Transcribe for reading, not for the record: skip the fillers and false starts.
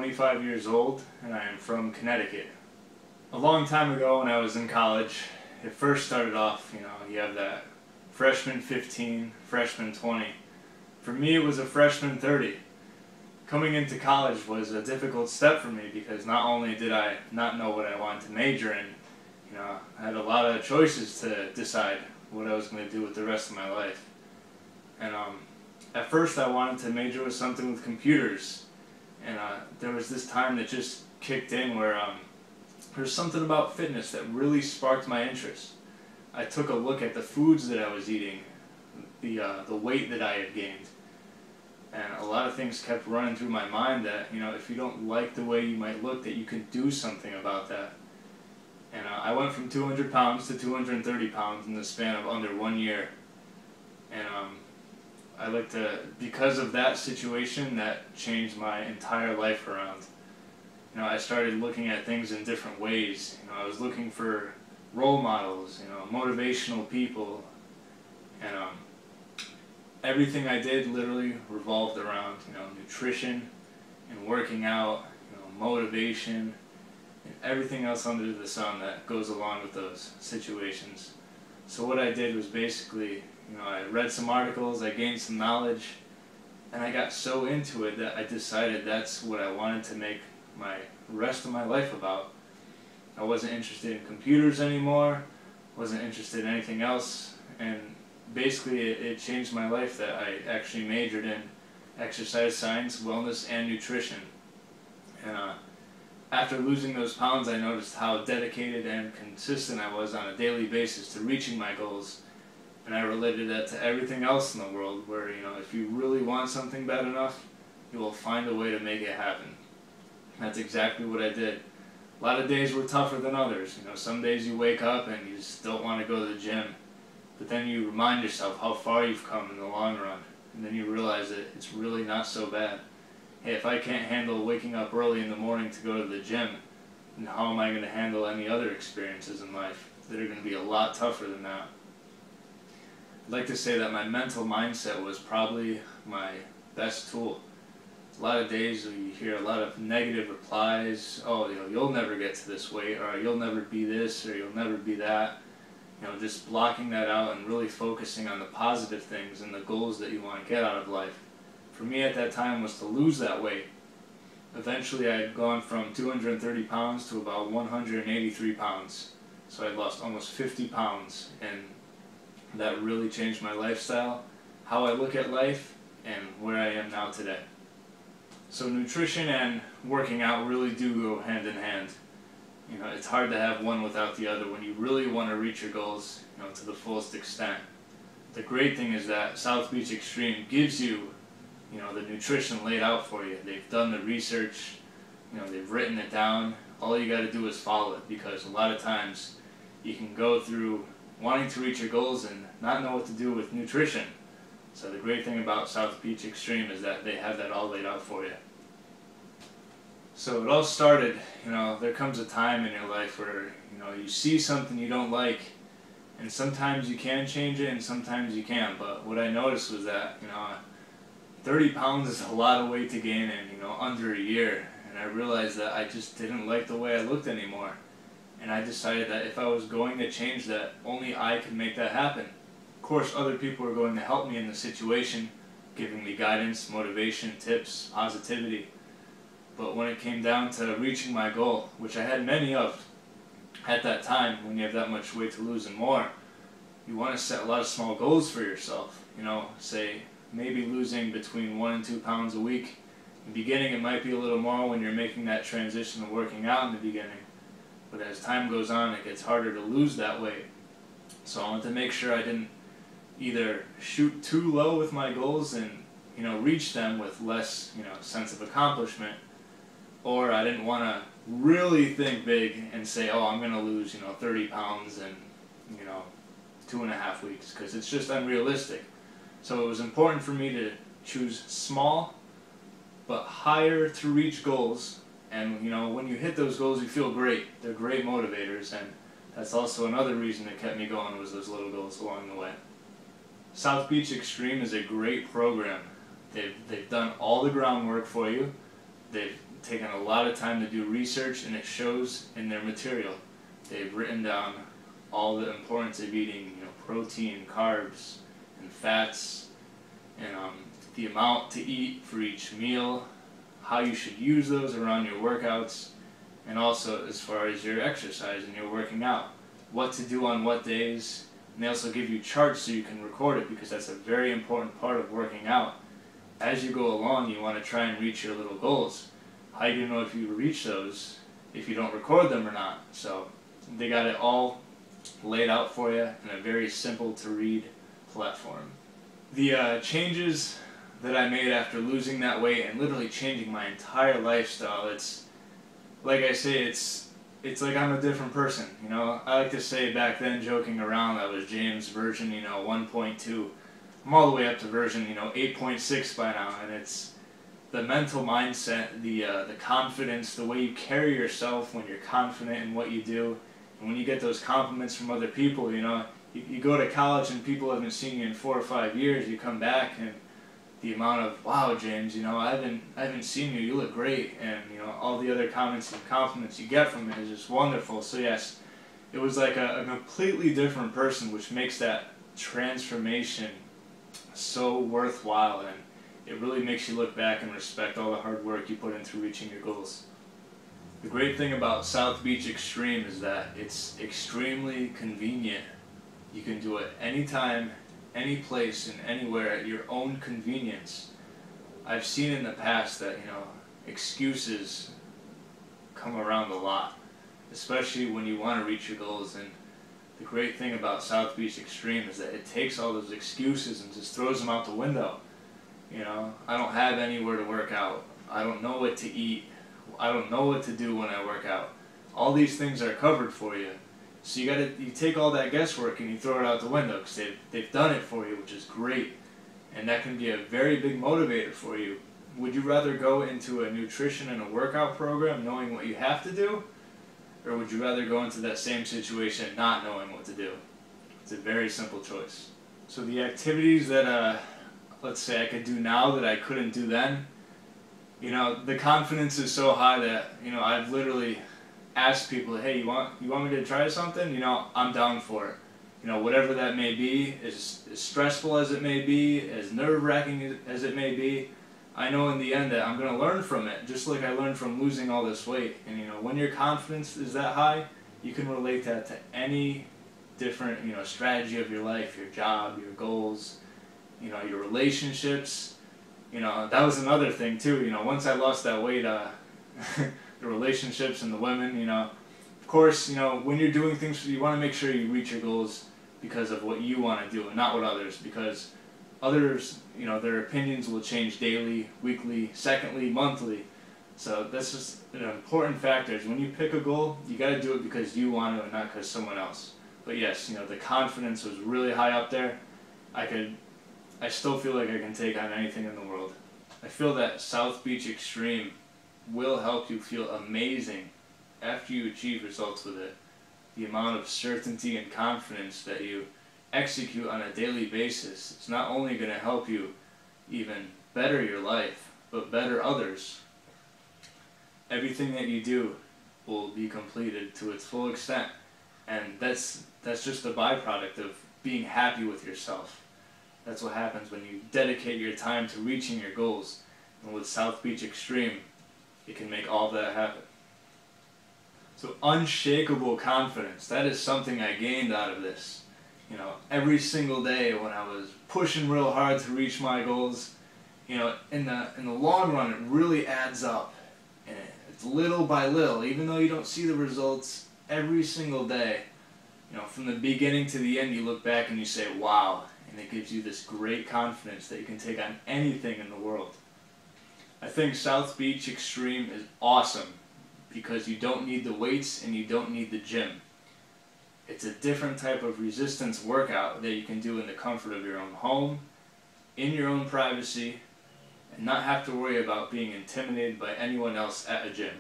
25 years old and I am from Connecticut. A long time ago when I was in college, it first started off, you have that freshman 15, freshman 20. For me it was a freshman 30. Coming into college was a difficult step for me because not only did I not know what I wanted to major in, I had a lot of choices to decide what I was going to do with the rest of my life. And at first I wanted to major with something with computers. And there was this time that just kicked in where there's something about fitness that really sparked my interest. I took a look at the foods that I was eating, the weight that I had gained. And a lot of things kept running through my mind that, if you don't like the way you might look, that you can do something about that. And I went from 200 pounds to 230 pounds in the span of under 1 year. And because of that situation, that changed my entire life around. I started looking at things in different ways. I was looking for role models, motivational people. And everything I did literally revolved around, nutrition and working out, motivation, and everything else under the sun that goes along with those situations. So what I did was basically, I read some articles, I gained some knowledge, and I got so into it that I decided that's what I wanted to make my rest of my life about. I wasn't interested in computers anymore, wasn't interested in anything else, and basically it changed my life that I actually majored in exercise science, wellness, and nutrition. And after losing those pounds, I noticed how dedicated and consistent I was on a daily basis to reaching my goals. And I related that to everything else in the world where, if you really want something bad enough, you will find a way to make it happen. That's exactly what I did. A lot of days were tougher than others. Some days you wake up and you just don't want to go to the gym. But then you remind yourself how far you've come in the long run. And then you realize that it's really not so bad. Hey, if I can't handle waking up early in the morning to go to the gym, then how am I going to handle any other experiences in life that are going to be a lot tougher than that? I'd like to say that my mental mindset was probably my best tool. A lot of days you hear a lot of negative replies. Oh, you'll never get to this weight, or you'll never be this, or you'll never be that. Just blocking that out and really focusing on the positive things and the goals that you want to get out of life. For me at that time was to lose that weight. Eventually I had gone from 230 pounds to about 183 pounds. So I lost almost 50 pounds, and that really changed my lifestyle, how I look at life, and where I am now today. So nutrition and working out really do go hand in hand. It's hard to have one without the other when you really want to reach your goals, to the fullest extent. The great thing is that South Beach Extreme gives you, the nutrition laid out for you. They've done the research, they've written it down. All you got to do is follow it, because a lot of times you can go through wanting to reach your goals and not know what to do with nutrition. So the great thing about South Beach Extreme is that they have that all laid out for you. So it all started, there comes a time in your life where, you see something you don't like, and sometimes you can change it and sometimes you can't. But what I noticed was that, 30 pounds is a lot of weight to gain in, under a year. And I realized that I just didn't like the way I looked anymore. And I decided that if I was going to change that, only I could make that happen. Of course, other people were going to help me in the situation, giving me guidance, motivation, tips, positivity. But when it came down to reaching my goal, which I had many of at that time, when you have that much weight to lose and more, you want to set a lot of small goals for yourself. Say maybe losing between 1 and 2 pounds a week. In the beginning it might be a little more when you're making that transition to working out in the beginning. But as time goes on, it gets harder to lose that weight. So I wanted to make sure I didn't either shoot too low with my goals and reach them with less sense of accomplishment, or I didn't want to really think big and say, oh, I'm going to lose 30 pounds in 2.5 weeks, because it's just unrealistic. So it was important for me to choose small but higher to reach goals. And when you hit those goals, you feel great. They're great motivators, and that's also another reason that kept me going, was those little goals along the way. South Beach Extreme is a great program. They've done all the groundwork for you. They've taken a lot of time to do research, and it shows in their material. They've written down all the importance of eating, protein, carbs, and fats, and the amount to eat for each meal, how you should use those around your workouts, and also as far as your exercise and your working out, what to do on what days. And they also give you charts so you can record it, because that's a very important part of working out. As you go along, you want to try and reach your little goals. How do you know if you reach those if you don't record them or not? So they got it all laid out for you in a very simple to read platform. The changes that I made after losing that weight and literally changing my entire lifestyle, it's like I say, it's like I'm a different person. I like to say back then, joking around, I was James version 1.2. I'm all the way up to version 8.6 by now, and it's the mental mindset, the confidence, the way you carry yourself when you're confident in what you do, and when you get those compliments from other people. You go to college and people haven't seen you in 4 or 5 years. You come back and the amount of, wow, James, I haven't seen you. You look great, and all the other comments and compliments you get from it is just wonderful. So yes, it was like a completely different person, which makes that transformation so worthwhile, and it really makes you look back and respect all the hard work you put into reaching your goals. The great thing about South Beach Extreme is that it's extremely convenient. You can do it anytime, any place, and anywhere at your own convenience. I've seen in the past that excuses come around a lot, especially when you want to reach your goals. And the great thing about South Beach Extreme is that it takes all those excuses and just throws them out the window. I don't have anywhere to work out. I don't know what to eat. I don't know what to do when I work out. All these things are covered for you. So you take all that guesswork and you throw it out the window, because they've done it for you, which is great. And that can be a very big motivator for you. Would you rather go into a nutrition and a workout program knowing what you have to do? Or would you rather go into that same situation not knowing what to do? It's a very simple choice. So the activities that, let's say, I could do now that I couldn't do then, the confidence is so high that, I've literally asked people, hey, you want me to try something? I'm down for it. Whatever that may be, as stressful as it may be, as nerve-wracking as it may be, I know in the end that I'm going to learn from it, just like I learned from losing all this weight. And when your confidence is that high, you can relate that to any different strategy of your life, your job, your goals, your relationships. That was another thing too. Once I lost that weight, the relationships and the women, of course, when you're doing things, you want to make sure you reach your goals because of what you want to do and not what others, because others, their opinions will change daily, weekly, secondly, monthly. So that's just an important factor. Is when you pick a goal, you got to do it because you want to and not because someone else. But yes, the confidence was really high up there. I still feel like I can take on anything in the world. I feel that South Beach Extreme will help you feel amazing after you achieve results with it. The amount of certainty and confidence that you execute on a daily basis, it's not only going to help you even better your life, but better others. Everything that you do will be completed to its full extent, and that's just a byproduct of being happy with yourself. That's what happens when you dedicate your time to reaching your goals. And with South Beach Extreme, it can make all that happen. So unshakable confidence, that is something I gained out of this. Every single day when I was pushing real hard to reach my goals, in the long run it really adds up. And it's little by little, even though you don't see the results every single day. From the beginning to the end, you look back and you say, wow. And it gives you this great confidence that you can take on anything in the world. I think South Beach Extreme is awesome because you don't need the weights and you don't need the gym. It's a different type of resistance workout that you can do in the comfort of your own home, in your own privacy, and not have to worry about being intimidated by anyone else at a gym.